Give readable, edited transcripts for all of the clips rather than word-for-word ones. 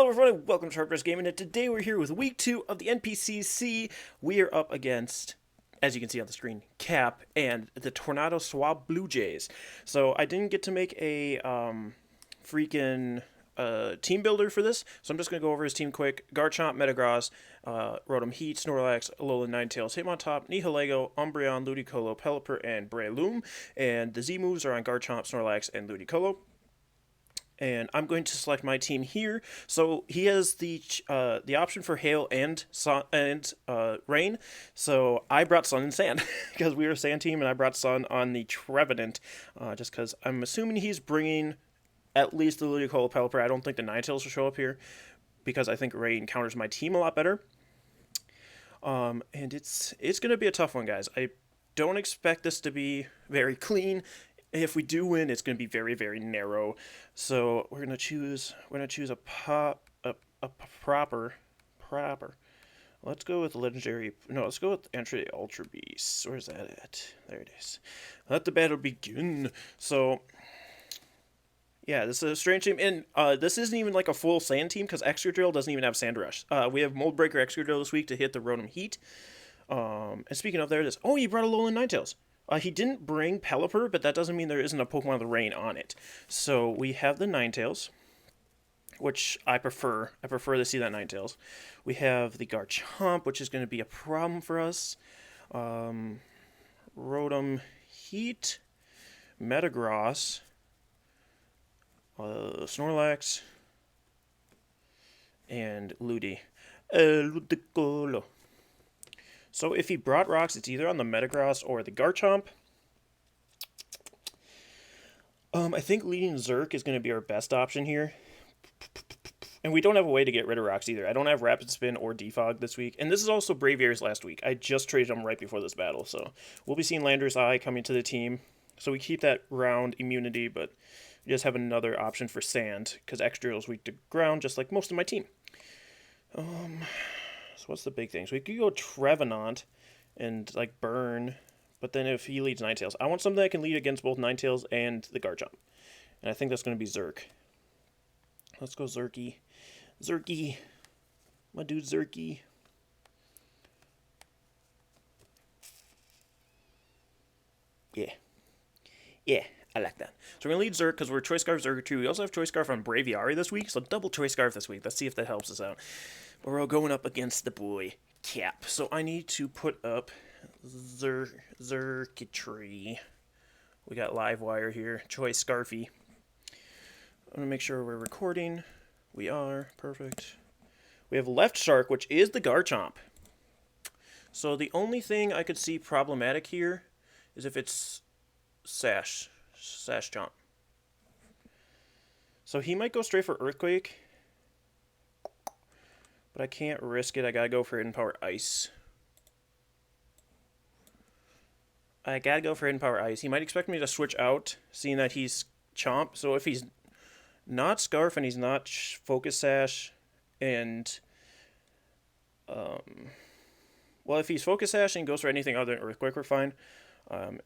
Hello everyone, welcome to Sharp Gaming, and today we're here with week 2 of the NPCC. We are up against, as you can see on the screen, Cap and the Tornado Swablu Jays. So I didn't get to make a freaking team builder for this, so I'm just going to go over his team quick. Garchomp, Metagross, Rotom Heat, Snorlax, Alolan Ninetales, Hitmontop, Nihilego, Umbreon, Ludicolo, Pelipper, and Breloom. And the Z moves are on Garchomp, Snorlax, and Ludicolo. And I'm going to select my team here. So he has the option for hail and sun and rain. So I brought sun and sand because we were a sand team, and I brought sun on the Trevenant, just because I'm assuming he's bringing at least the Ludicolo, Pelipper. I don't think the Ninetales will show up here because I think rain counters my team a lot better. And it's going to be a tough one, guys. I don't expect this to be very clean. If we do win, it's going to be very, very narrow. So we're gonna choose a proper. Let's go with legendary. No, let's go with entry Ultra Beast. Where's that at? There it is. Let the battle begin. So yeah, this is a strange team, and this isn't even like a full sand team because Excadrill doesn't even have Sand Rush. We have Mold Breaker Excadrill this week to hit the Rotom Heat. And speaking of, there it is. Oh, he brought a Alolan Ninetales. He didn't bring Pelipper, but that doesn't mean there isn't a Pokemon of the Rain on it. So we have the Ninetales, which I prefer. I prefer to see that Ninetales. We have the Garchomp, which is going to be a problem for us. Rotom Heat, Metagross, Snorlax, and Ludicolo. So if he brought rocks, it's either on the Metagross or the Garchomp. I think leading Zerk is going to be our best option here. And we don't have a way to get rid of rocks either. I don't have Rapid Spin or Defog this week. And this is also Braviary's last week. I just traded them right before this battle. So we'll be seeing Landorus Eye coming to the team. So we keep that round immunity, but we just have another option for Sand, because Excadrill is weak to ground, just like most of my team. So what's the big thing? So we could go Trevenant and like burn, but then if he leads Ninetales, I want something that can lead against both Ninetales and the Garchomp. And I think that's going to be Zerk. Let's go Zerky. Zerky. My dude Zerky. Yeah. Yeah, I like that. So we're going to lead Zerk because we're Choice Scarf Zerk too. We also have Choice Scarf on Braviary this week, so double Choice Scarf this week. Let's see if that helps us out. But we're all going up against the boy Cap. So I need to put up Zerkitry. We got Livewire here. Choice Scarfy. I'm going to make sure we're recording. We are. Perfect. We have Left Shark, which is the Garchomp. So the only thing I could see problematic here is if it's Sash Chomp. So he might go straight for Earthquake. But I can't risk it. I gotta go for Hidden Power Ice. He might expect me to switch out, seeing that he's Chomp. So if he's not Scarf and he's not Focus Sash, and well, if he's Focus Sash and goes for anything other than Earthquake, we're fine.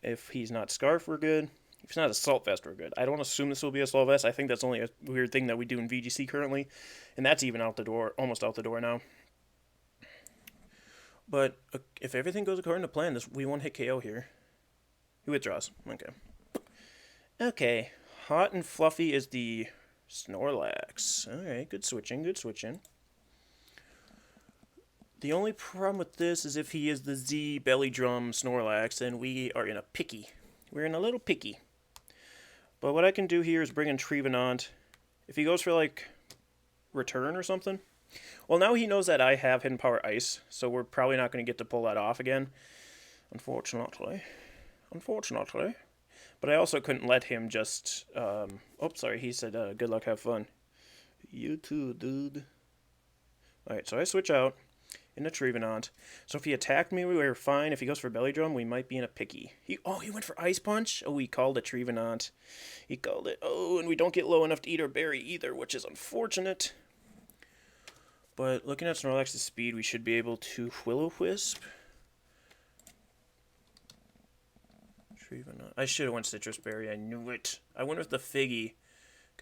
If he's not Scarf, we're good. If it's not Assault Vest, we're good. I don't assume this will be Assault Vest. I think that's only a weird thing that we do in VGC currently. And that's even out the door, almost out the door now. But if everything goes according to plan, we won't hit KO here. He withdraws. Okay. Okay. Hot and Fluffy is the Snorlax. Alright, good switching, good switching. The only problem with this is if he is the Z Belly Drum Snorlax, then we are in a picky. We're in a little picky. But what I can do here is bring in Trevenant. If he goes for, like, Return or something. Well, now he knows that I have Hidden Power Ice, so we're probably not going to get to pull that off again. Unfortunately. But I also couldn't let him just... oh, sorry, he said, good luck, have fun. You too, dude. Alright, so I switch out into Trevenant. So if he attacked me, we were fine. If he goes for Belly Drum, we might be in a picky. He went for Ice Punch? Oh, he called it Trevenant. He called it. Oh, and we don't get low enough to eat our berry either, which is unfortunate. But looking at Snorlax's speed, we should be able to Will-O-Wisp. Trevenant. I should have went Citrus Berry. I knew it. I went with the Figgy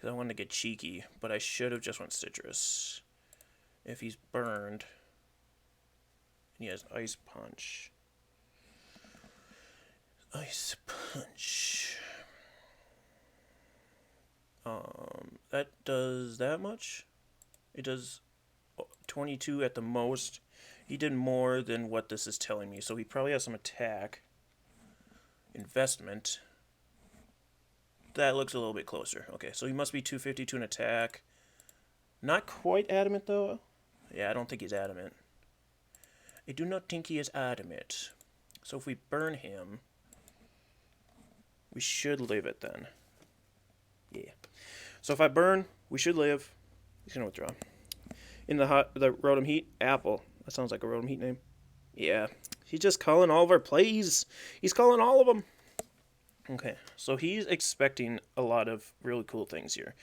because I wanted to get cheeky, but I should have just went Citrus. if he's burned. And he has Ice Punch. Ice Punch. That does that much? It does 22 at the most. He did more than what this is telling me, so he probably has some attack. Investment. That looks a little bit closer. Okay, so he must be 252 in attack. Not quite adamant, though. Yeah, I don't think he's adamant. I do not think he is adamant. So if we burn him, we should live it then. Yeah. So if I burn, we should live. He's going to withdraw. In the Rotom Heat, Apple. That sounds like a Rotom Heat name. Yeah. He's just calling all of our plays. He's calling all of them. Okay. So he's expecting a lot of really cool things here.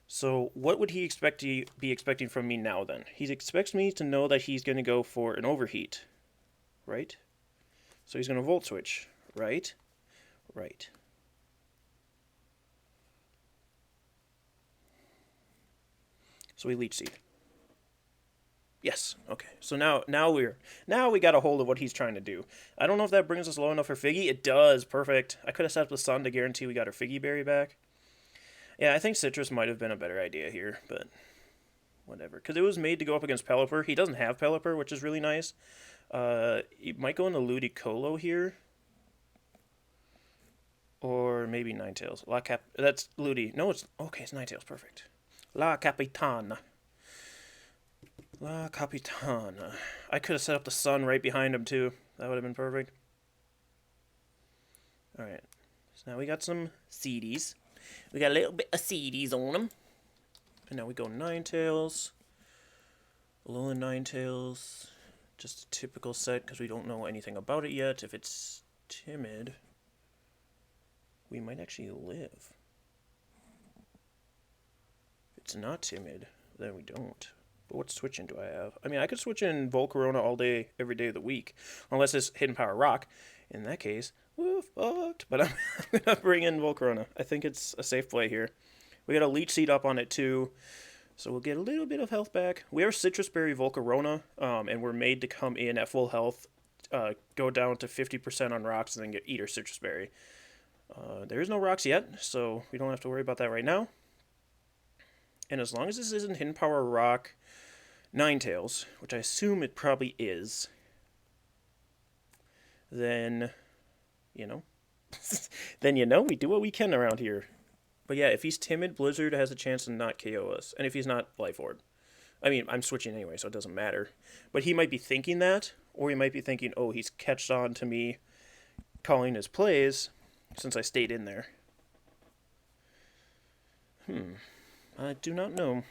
So what would he be expecting from me now then? He expects me to know that he's going to go for an Overheat. Right? So he's going to Volt Switch. Right? Right. So we Leech Seed. Yes. Okay. So now we got a hold of what he's trying to do. I don't know if that brings us low enough for Figgy. It does. Perfect. I could have set up the Sun to guarantee we got our Figgy Berry back. Yeah, I think Citrus might have been a better idea here, but whatever. Because it was made to go up against Pelipper. He doesn't have Pelipper, which is really nice. He might go into Ludicolo here. Or maybe Ninetales. That's Ludi. No, it's... Okay, it's Ninetales. Perfect. La Capitana. La Capitana. I could have set up the Sun right behind him, too. That would have been perfect. Alright. So now we got some Seedies. We got a little bit of Seedies on them. And now we go Ninetales. Alolan Ninetales. Just a typical set, because we don't know anything about it yet. If it's timid, we might actually live. If it's not timid, then we don't. But what switching do I have? I mean, I could switch in Volcarona all day, every day of the week. Unless it's Hidden Power Rock. In that case, we're fucked. But I'm going to bring in Volcarona. I think it's a safe play here. We got a Leech Seed up on it, too. So we'll get a little bit of health back. We are Citrus Berry Volcarona. And we're made to come in at full health. Go down to 50% on rocks and then get Eater Citrus Berry. There is no rocks yet, so we don't have to worry about that right now. And as long as this isn't Hidden Power Rock Ninetales, which I assume it probably is, then, we do what we can around here. But yeah, if he's timid, Blizzard has a chance to not KO us. And if he's not, Life Orb. I mean, I'm switching anyway, so it doesn't matter. But he might be thinking that, or he might be thinking, oh, he's catched on to me calling his plays since I stayed in there. I do not know.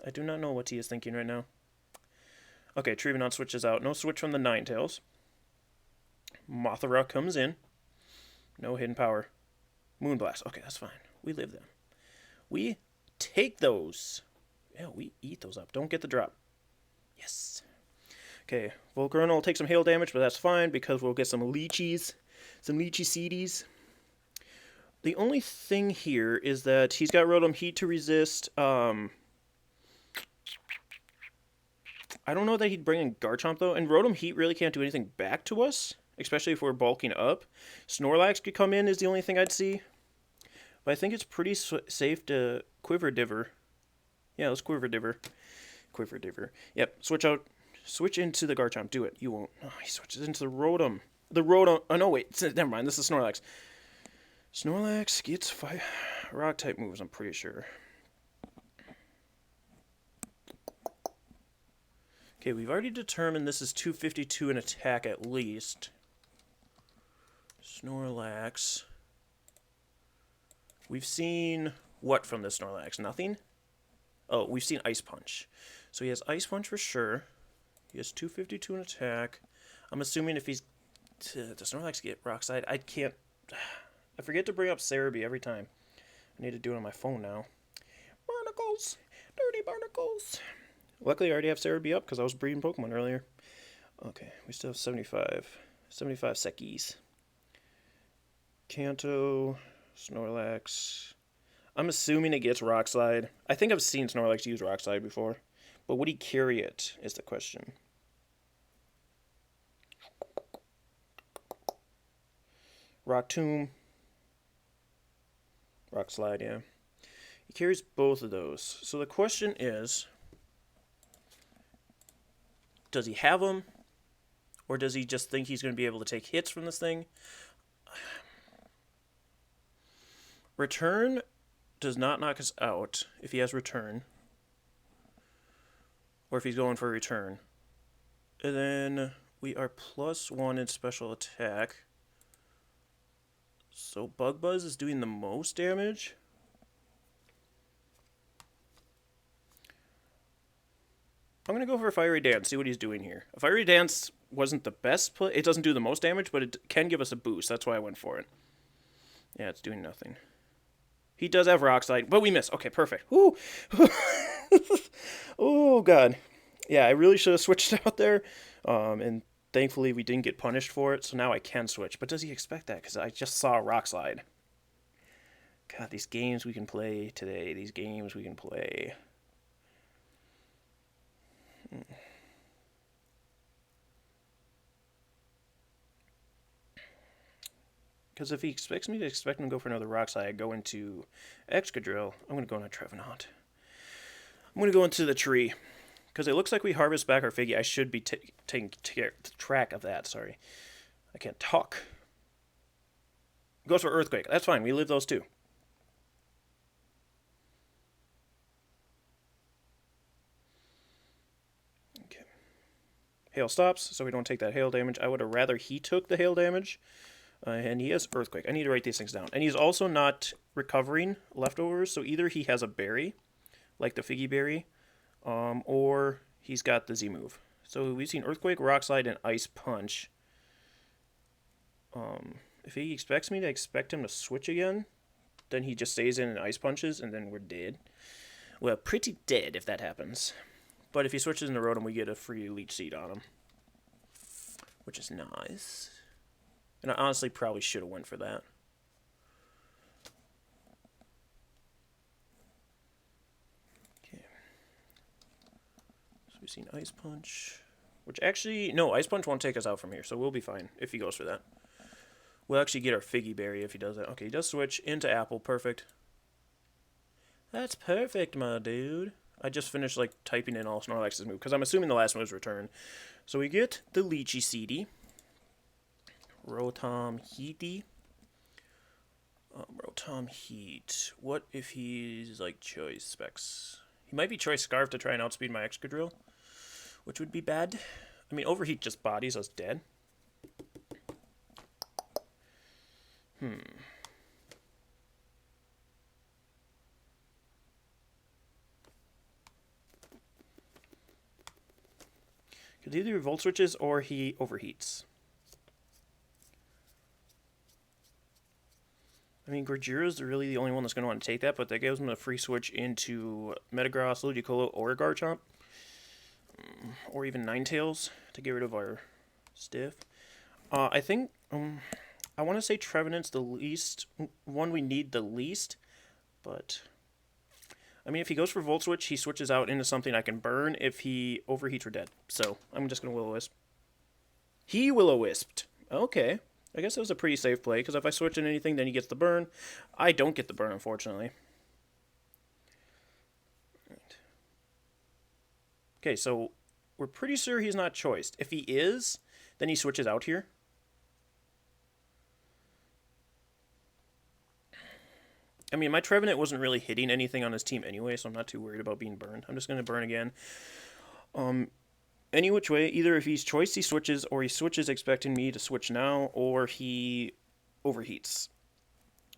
I do not know what he is thinking right now. Okay, Trevenant switches out. No switch from the Ninetales. Mothra comes in. No hidden power. Moonblast. Okay, that's fine. We live them. We take those. Yeah, we eat those up. Don't get the drop. Yes. Okay, Volcarona will take some hail damage, but that's fine because we'll get some Leechies. Some Leechy Seedies. The only thing here is that he's got Rotom Heat to resist. I don't know that he'd bring in Garchomp, though. And Rotom Heat really can't do anything back to us, especially if we're bulking up. Snorlax could come in is the only thing I'd see. But I think it's pretty safe to Quiver Diver. Yeah, let's Quiver Diver. Quiver Diver. Yep, switch out. Switch into the Garchomp. Do it. You won't. Oh, he switches into the Rotom. The Rotom. Oh, no, wait. Never mind. This is Snorlax. Snorlax gets 5 rock-type moves, I'm pretty sure. Okay, we've already determined this is 252 in attack at least. Snorlax. We've seen what from the Snorlax? Nothing? Oh, we've seen Ice Punch. So he has Ice Punch for sure. He has 252 in attack. I'm assuming if he's... Does Snorlax get Rock Slide? I can't... I forget to bring up Cerebi every time. I need to do it on my phone now. Barnacles! Dirty barnacles! Luckily, I already have Cerebi up because I was breeding Pokemon earlier. Okay, we still have 75. 75 Sekis. Kanto, Snorlax. I'm assuming it gets Rock Slide. I think I've seen Snorlax use Rock Slide before. But would he carry it, is the question. Rock Tomb. Rock Slide, yeah. He carries both of those. So the question is, does he have them? Or does he just think he's going to be able to take hits from this thing? Return does not knock us out if he has return. Or if he's going for a return. And then we are +1 in special attack. So Bug Buzz is doing the most damage. I'm going to go for a Fiery Dance, see what he's doing here. A Fiery Dance wasn't the best play. It doesn't do the most damage, but it can give us a boost. That's why I went for it. Yeah, it's doing nothing. He does have Rock Slide, but we miss. Okay, perfect. Woo! Oh, God. Yeah, I really should have switched out there. And thankfully, we didn't get punished for it, so now I can switch. But does he expect that? Because I just saw a Rock Slide. God, these games we can play today. These games we can play. Because if he expects me to expect him to go for another Rock Slide, I go into Excadrill. I'm going to go into Trevenant. I'm going to go into the tree. Because it looks like we harvest back our Figgy. I should be taking track of that. Sorry. I can't talk. Goes for Earthquake. That's fine. We live those too. Okay. Hail stops, so we don't take that hail damage. I would have rather he took the hail damage. And he has Earthquake. I need to write these things down. And he's also not recovering leftovers, so either he has a berry, like the Figgy Berry, or he's got the Z-move. So we've seen Earthquake, Rock Slide, and Ice Punch. If he expects me to expect him to switch again, then he just stays in and Ice Punches, and then we're dead. Well, pretty dead if that happens. But if he switches into Rotom, we get a free Leech Seed on him, which is nice. And I honestly probably should have went for that. Okay. So we've seen Ice Punch. Which actually, no, Ice Punch won't take us out from here, so we'll be fine if he goes for that. We'll actually get our Figgy Berry if he does that. Okay, he does switch into Apple. Perfect. That's perfect, my dude. I just finished, like, typing in all Snorlax's move, because I'm assuming the last one was return. So we get the Leechy Seedy. Rotom Heaty. Rotom Heat. What if he's like Choice Specs? He might be Choice Scarf to try and outspeed my Excadrill, which would be bad. I mean, Overheat just bodies us dead. Could either Volt Switches or he Overheats. I mean, Gordura's really the only one that's going to want to take that, but that gives him a free switch into Metagross, Ludicolo, or Garchomp. Or even Ninetales to get rid of our Stiff. I think, I want to say Trevenant's the least, one we need the least, but, I mean, if he goes for Volt Switch, he switches out into something I can burn. If he overheats, we're dead. So, I'm just going to Will-O-Wisp. He Will-O-Wisped. Okay. I guess it was a pretty safe play, because if I switch in anything, then he gets the burn. I don't get the burn, unfortunately. Right. Okay, so we're pretty sure he's not choiced. If he is, then he switches out here. I mean, my Trevenant wasn't really hitting anything on his team anyway, so I'm not too worried about being burned. I'm just going to burn again. Any which way, either if he's choiced, he switches, or he switches expecting me to switch now, or he overheats.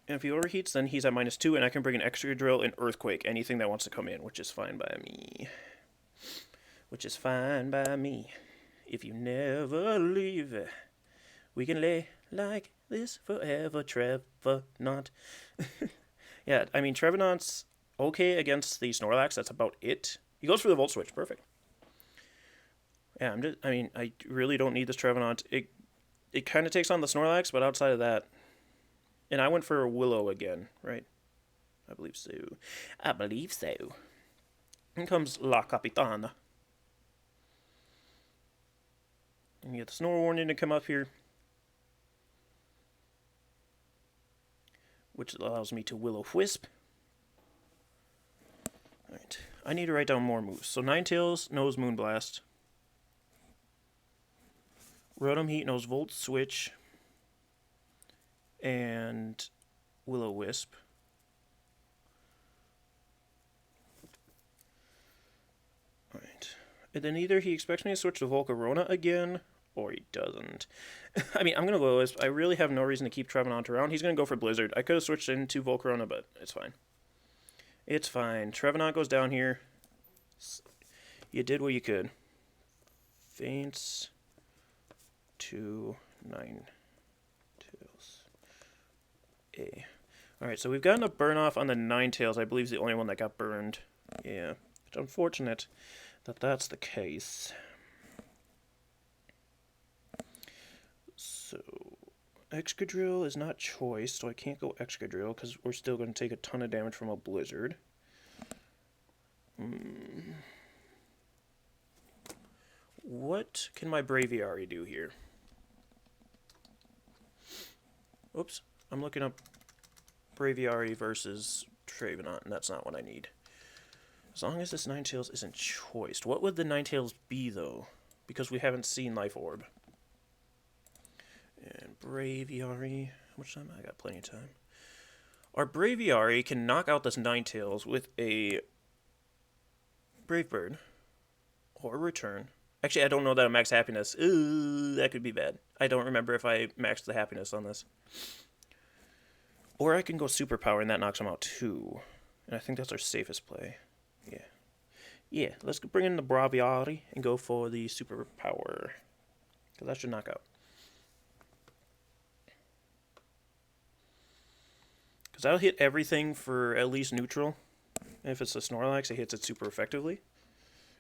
And if he overheats, then he's at -2, and I can bring an Excadrill and Earthquake, anything that wants to come in, which is fine by me. Which is fine by me. If you never leave, we can lay like this forever, Trevenant. Yeah, I mean, Trevenant's okay against the Snorlax, that's about it. He goes for the Volt Switch, perfect. Yeah, I really don't need this Trevenant. It kind of takes on the Snorlax, but outside of that... And I went for a Willow again, right? I believe so. I believe so. In comes La Capitana. And you get the Snore Warning to come up here, which allows me to Will-O-Wisp. Alright, I need to write down more moves. So Ninetales knows Moonblast. Rotom Heat knows Volt Switch. And Will-O-Wisp. Alright. And then either he expects me to switch to Volcarona again, or he doesn't. I mean, I'm going to Will-O-Wisp. I really have no reason to keep Trevenant around. He's going to go for Blizzard. I could have switched into Volcarona, but it's fine. It's fine. Trevenant goes down here. You did what you could. Faints to Ninetales. A. Alright, so we've gotten a burn off on the Ninetales. I believe is the only one that got burned. Yeah. It's unfortunate that that's the case. So, Excadrill is not choice, so I can't go Excadrill because we're still going to take a ton of damage from a Blizzard. What can my Braviary do here? Oops, I'm looking up Braviary versus Trevenant, and that's not what I need. As long as this Ninetales isn't choiced. What would the Ninetales be, though? Because we haven't seen Life Orb. And Braviary. How much time? I got plenty of time. Our Braviary can knock out this Ninetales with a Brave Bird. Or Return. Actually, I don't know that I max happiness. Ooh, that could be bad. I don't remember if I maxed the happiness on this. Or I can go Superpower and that knocks him out too. And I think that's our safest play. Yeah. Yeah, let's bring in the Braviary and go for the Superpower. Because that should knock out. Because that'll hit everything for at least neutral. And if it's a Snorlax, it hits it super effectively.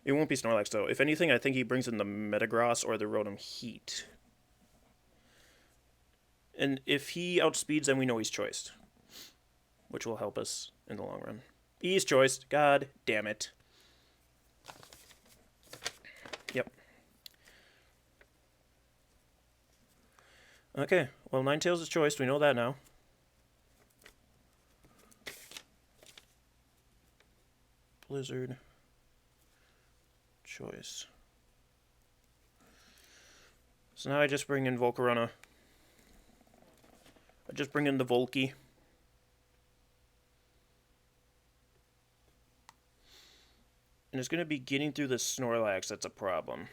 It won't be Snorlax, though. If anything, I think he brings in the Metagross or the Rotom Heat. And if he outspeeds, then we know he's choiced. Which will help us in the long run. He's choiced. God damn it. Yep. Okay, well, Ninetales is choiced. We know that now. Blizzard. Choice. So now I just bring in Volcarona. I just bring in the Volky. And it's going to be getting through the Snorlax that's a problem.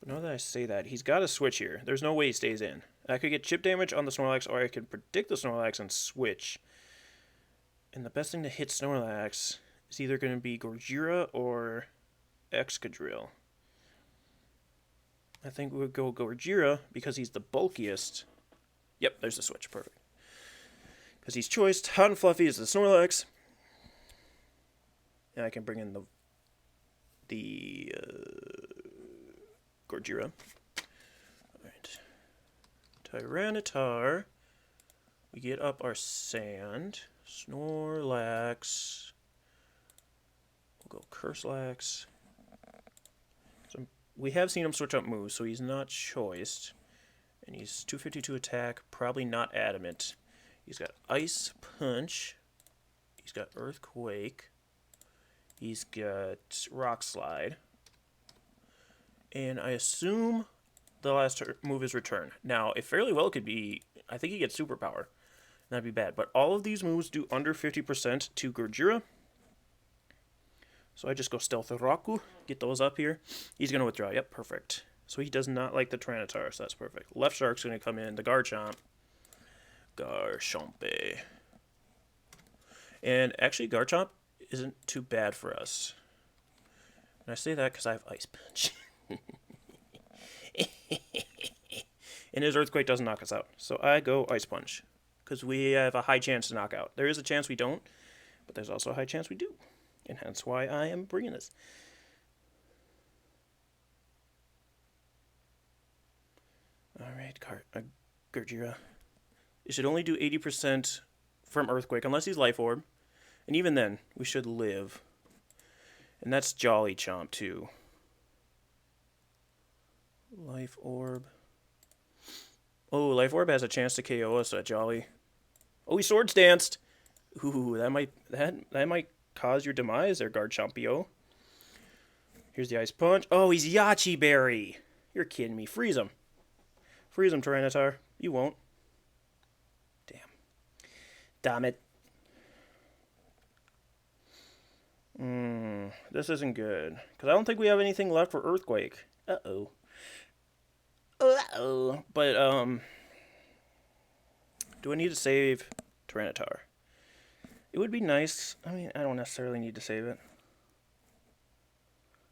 But now that I say that, he's got to switch here. There's no way he stays in. I could get chip damage on the Snorlax, or I could predict the Snorlax and switch. And the best thing to hit Snorlax is either going to be Gorgira or Excadrill. I think we would go Gorgira because he's the bulkiest. Yep, there's the switch. Perfect. Because he's choiced. Hot and Fluffy is the Snorlax. And I can bring in the Gorgira. Alright. Tyranitar. We get up our Sand. Snorlax. We'll go Curselax. So we have seen him switch up moves, so he's not choiced. And he's 252 attack, probably not adamant. He's got Ice Punch. He's got Earthquake. He's got Rock Slide. And I assume the last move is Return. Now, it fairly well could be, I think he gets Superpower. That'd be bad. But all of these moves do under 50% to Gorgira. So I just go Stealth Raku, get those up here. He's going to withdraw. Yep, perfect. So he does not like the Tyranitar, so that's perfect. Left Shark's going to come in. The Garchomp. Garchomp. And actually, Garchomp isn't too bad for us. And I say that because I have Ice Punch. And his Earthquake doesn't knock us out. So I go Ice Punch. Because we have a high chance to knock out. There is a chance we don't, but there's also a high chance we do. And hence why I am bringing this. Alright, Gorgira. It should only do 80% from Earthquake, unless he's Life Orb. And even then, we should live. And that's Jolly Chomp, too. Life Orb. Oh, Life Orb has a chance to KO us at Jolly. Oh, he Swords Danced! Ooh, that might cause your demise there, Garchompio. Here's the Ice Punch. Oh, he's Yachi Berry! You're kidding me. Freeze him. Freeze him, Tyranitar. You won't. Damn. Damn it. This isn't good. Because I don't think we have anything left for Earthquake. Uh-oh. Uh-oh. But, do I need to save Tyranitar? It would be nice. I mean, I don't necessarily need to save it.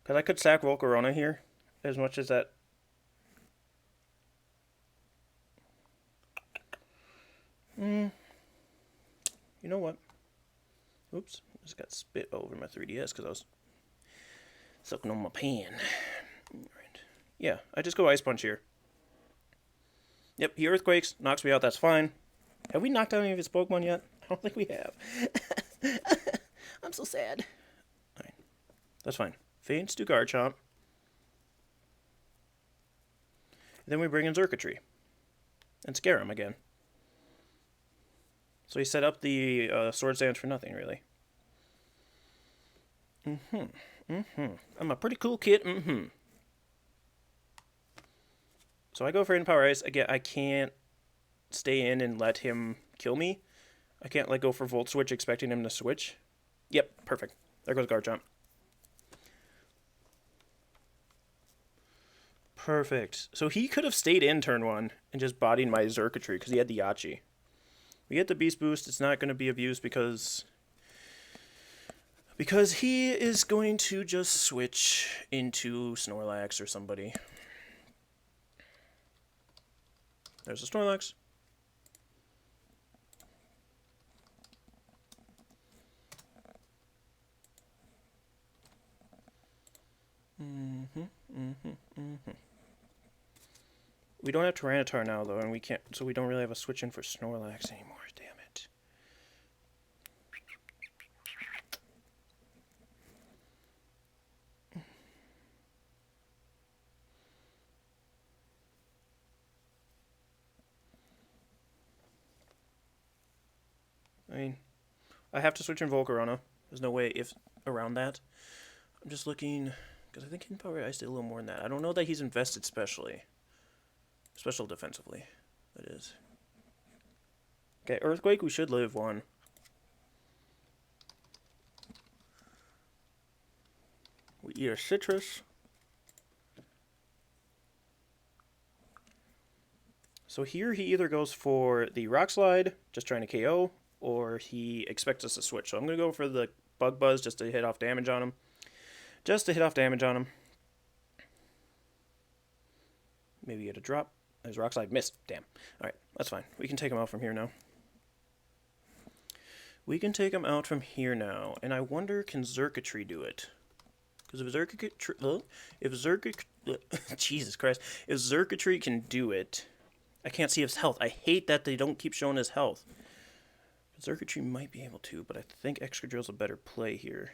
Because I could sack Volcarona here. As much as that... You know what? Oops. Just got spit over my 3DS because I was sucking on my pen. Right. Yeah, I just go Ice Punch here. Yep, he Earthquakes, knocks me out, that's fine. Have we knocked out any of his Pokemon yet? I don't think we have. I'm so sad. Alright, that's fine. Faints to Garchomp. And then we bring in Xurkitree. And scare him again. So he set up the Swords Dance for nothing, really. I'm a pretty cool kid. So I go for Hidden Power Ice. Again, I can't stay in and let him kill me. I can't go for Volt Switch expecting him to switch. Yep, perfect. There goes Garchomp. Perfect. So he could have stayed in turn 1 and just bodied my Xurkitree because he had the Yachi. We get the Beast Boost. It's not going to be of use because he is going to just switch into Snorlax or somebody. There's a Snorlax. We don't have Tyranitar now, though, and we can't, so we don't really have a switch in for Snorlax anymore. Damn it. I mean, I have to switch in Volcarona. There's no way around that. I'm just looking, because I think Hidden Power Ice did a little more than that. I don't know that he's invested special defensively, that is. Okay, Earthquake, we should live 1. We eat a Citrus. So here he either goes for the Rock Slide, just trying to KO, or he expects us to switch. So I'm going to go for the Bug Buzz just to hit off damage on him. Maybe get a drop. There's Rock Slide. Missed. Damn. Alright, that's fine. We can take him out from here now. And I wonder, can Xurkitree do it? Because Jesus Christ. If Xurkitree can do it... I can't see his health. I hate that they don't keep showing his health. Xurkitree might be able to, but I think Excadrill's a better play here.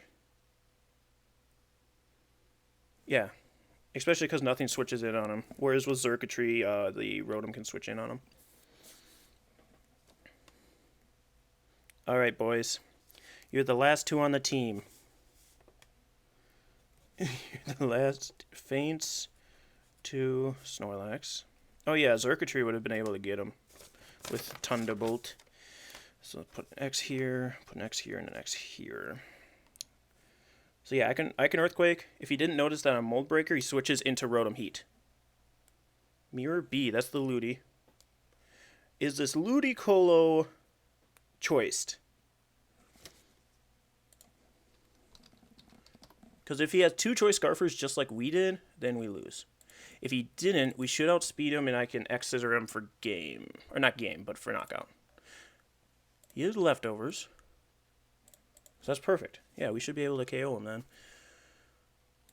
Yeah. Especially because nothing switches in on him. Whereas with Xurkitree, the Rotom can switch in on him. Alright, boys. You're the last 2 on the team. You're the last. Faints to Snorlax. Oh yeah, Xurkitree would have been able to get him with Thunderbolt. So put an X here, and an X here. So yeah, I can Earthquake. If he didn't notice that on Mold Breaker, he switches into Rotom Heat. Mirror B, that's the Ludi. Is this Ludicolo choiced? Because if he has 2 Choice Scarfers just like we did, then we lose. If he didn't, we should outspeed him and I can X-Scissor him for game. Or not game, but for knockout. He has leftovers. So that's perfect. Yeah, we should be able to KO him then.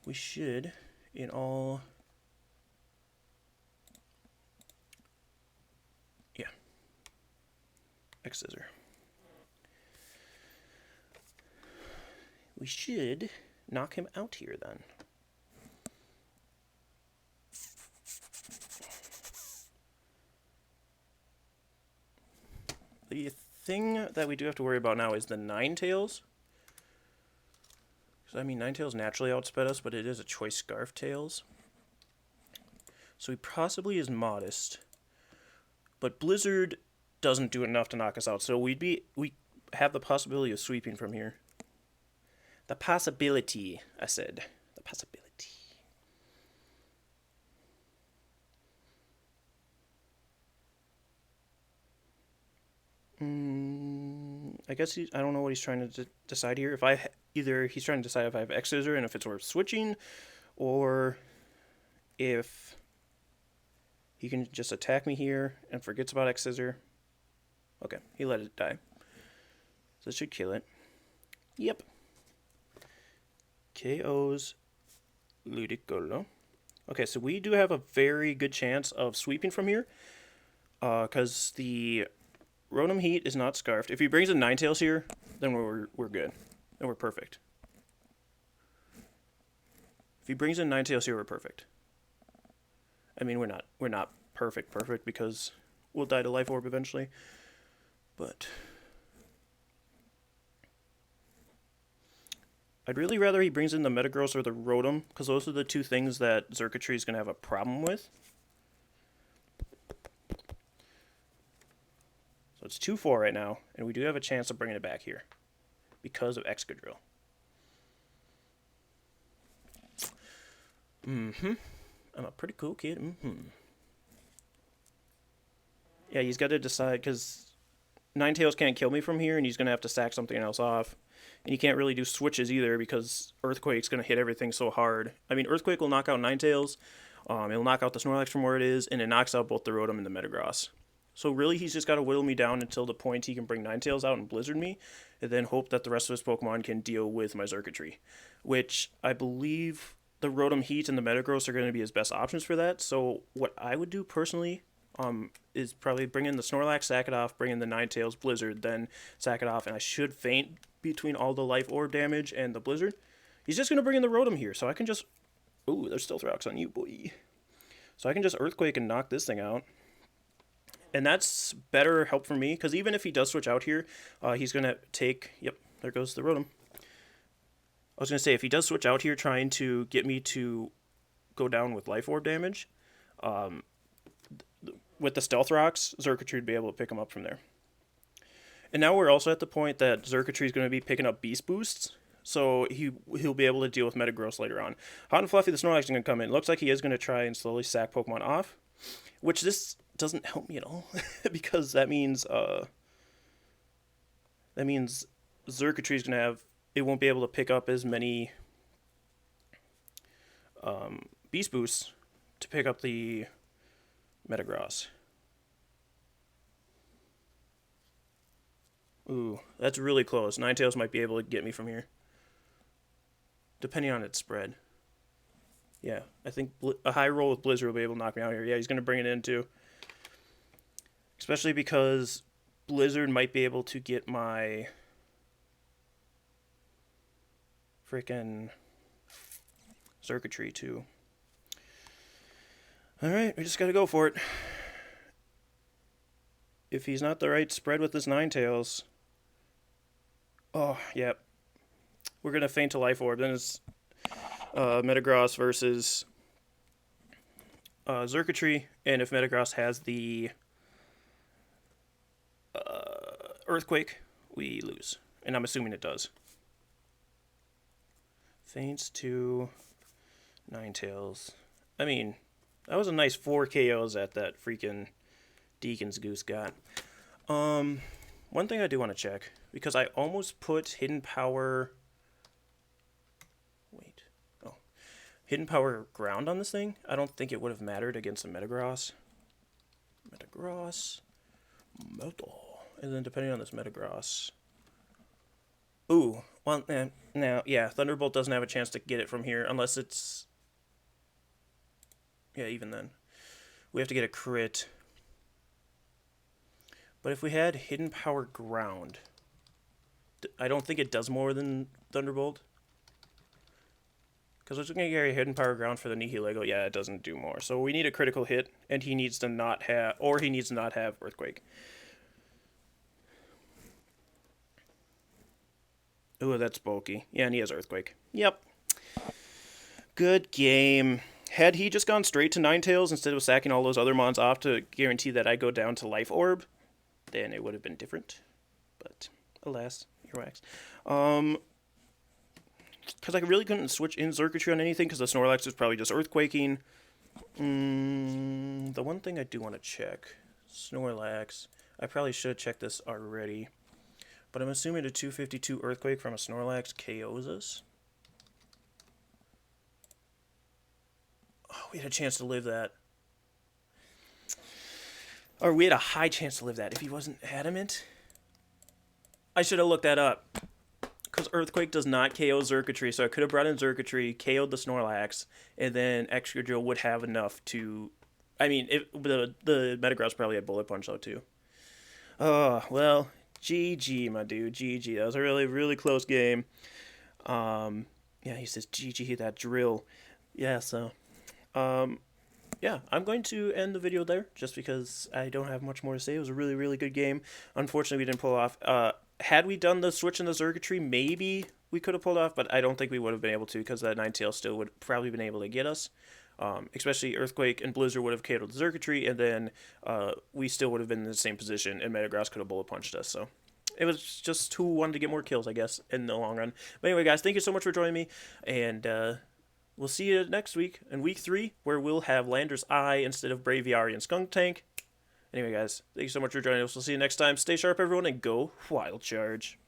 We should, in all... Yeah. X-Scissor. We should knock him out here then. The thing that we do have to worry about now is the Ninetales. Because, I mean, Ninetales naturally outsped us, but it is a choice Scarf Tails. So he possibly is modest. But Blizzard doesn't do enough to knock us out. So we have the possibility of sweeping from here. The possibility, I said. The possibility. I guess I don't know what he's trying to decide here. Either he's trying to decide if I have X Scissor and if it's worth switching, or if he can just attack me here and forgets about X Scissor. Okay, he let it die. So this should kill it. Yep. KO's Ludicolo. Okay, so we do have a very good chance of sweeping from here, because the Rotom Heat is not scarfed. If he brings in Ninetales here, then we're good. Then we're perfect. If he brings in Ninetales here, we're perfect. I mean, we're not perfect because we'll die to Life Orb eventually. But I'd really rather he brings in the Metagross or the Rotom, because those are the two things that Xurkitree is going to have a problem with. So it's 2-4 right now, and we do have a chance of bringing it back here because of Excadrill. I'm a pretty cool kid. Yeah, he's got to decide, because Ninetales can't kill me from here, and he's going to have to sack something else off. And you can't really do switches either, because Earthquake's going to hit everything so hard. I mean, Earthquake will knock out Ninetales, it'll knock out the Snorlax from where it is, and it knocks out both the Rotom and the Metagross. So really, he's just got to whittle me down until the point he can bring Ninetales out and Blizzard me, and then hope that the rest of his Pokemon can deal with my Xurkitree, which I believe the Rotom Heat and the Metagross are going to be his best options for that. So what I would do personally is probably bring in the Snorlax, sack it off, bring in the Ninetales, Blizzard, then sack it off, and I should feint between all the Life Orb damage and the Blizzard. He's just going to bring in the Rotom here, so I can just... Ooh, there's Stealth Rocks on you, boy. So I can just Earthquake and knock this thing out. And that's better help for me, because even if he does switch out here, he's going to take... Yep, there goes the Rotom. I was going to say, if he does switch out here trying to get me to go down with Life Orb damage, with the Stealth Rocks, Xurkitree would be able to pick him up from there. And now we're also at the point that Xurkitree is going to be picking up Beast Boosts, so he'll be able to deal with Metagross later on. Hot and Fluffy, the Snorlax is going to come in. Looks like he is going to try and slowly sack Pokemon off, which this doesn't help me at all, because that means Xurkitree is going to have... It won't be able to pick up as many Beast Boosts to pick up the Metagross. Ooh, that's really close. Ninetales might be able to get me from here, depending on its spread. Yeah, I think a high roll with Blizzard will be able to knock me out here. Yeah, he's going to bring it in too. Especially because Blizzard might be able to get my freaking Xurkitree too. Alright, we just gotta go for it. If he's not the right spread with this Ninetales... Oh, yeah. We're gonna feint to Life Orb. Then it's Metagross versus Xurkitree. And if Metagross has the Earthquake, we lose. And I'm assuming it does. Feints to Ninetales. I mean, that was a nice 4 KOs that freaking Deacon's Goose got. One thing I do want to check, because I almost put Hidden Power... Wait. Oh. Hidden Power Ground on this thing. I don't think it would have mattered against a Metagross. Metagross. Metal. And then depending on this Metagross... Ooh. Well, now, yeah, Thunderbolt doesn't have a chance to get it from here, unless it's... Yeah, even then. We have to get a crit. But if we had Hidden Power Ground, I don't think it does more than Thunderbolt. Because I was going to carry Hidden Power Ground for the Nihilego. Yeah, it doesn't do more. So we need a critical hit, and he needs to not have, or he needs to not have Earthquake. Ooh, that's bulky. Yeah, and he has Earthquake. Yep. Good game. Had he just gone straight to Ninetales instead of sacking all those other mons off to guarantee that I go down to Life Orb, then it would have been different. But, alas, earwax. Because I really couldn't switch in Circuitry on anything because the Snorlax is probably just Earthquaking. The one thing I do want to check, Snorlax, I probably should have checked this already. But I'm assuming a 252 Earthquake from a Snorlax KOs us. Oh, we had a chance to live that. Or we had a high chance to live that if he wasn't adamant. I should have looked that up. Because Earthquake does not KO Circuitry, so I could have brought in Circuitry, KO'd the Snorlax, and then Excadrill would have enough to... I mean, the Metagross probably had Bullet Punch, though, too. Oh, well, GG, my dude, GG. That was a really, really close game. Yeah, he says, GG, that drill. Yeah, so... yeah, I'm going to end the video there, just because I don't have much more to say. It was a really, really good game. Unfortunately, we didn't pull off... had we done the switch in the Circuitry, maybe we could have pulled off, but I don't think we would have been able to because that Ninetales still would probably been able to get us. Especially Earthquake and Blizzard would have KO'd the Circuitry, and then we still would have been in the same position, and Metagross could have Bullet Punched us. So it was just who wanted to get more kills, I guess, in the long run. But anyway, guys, thank you so much for joining me, and we'll see you next week in Week 3, where we'll have Lander's Eye instead of Braviary and Skunk Tank. Anyway, guys, thank you so much for joining us. We'll see you next time. Stay sharp, everyone, and go Wild Charge.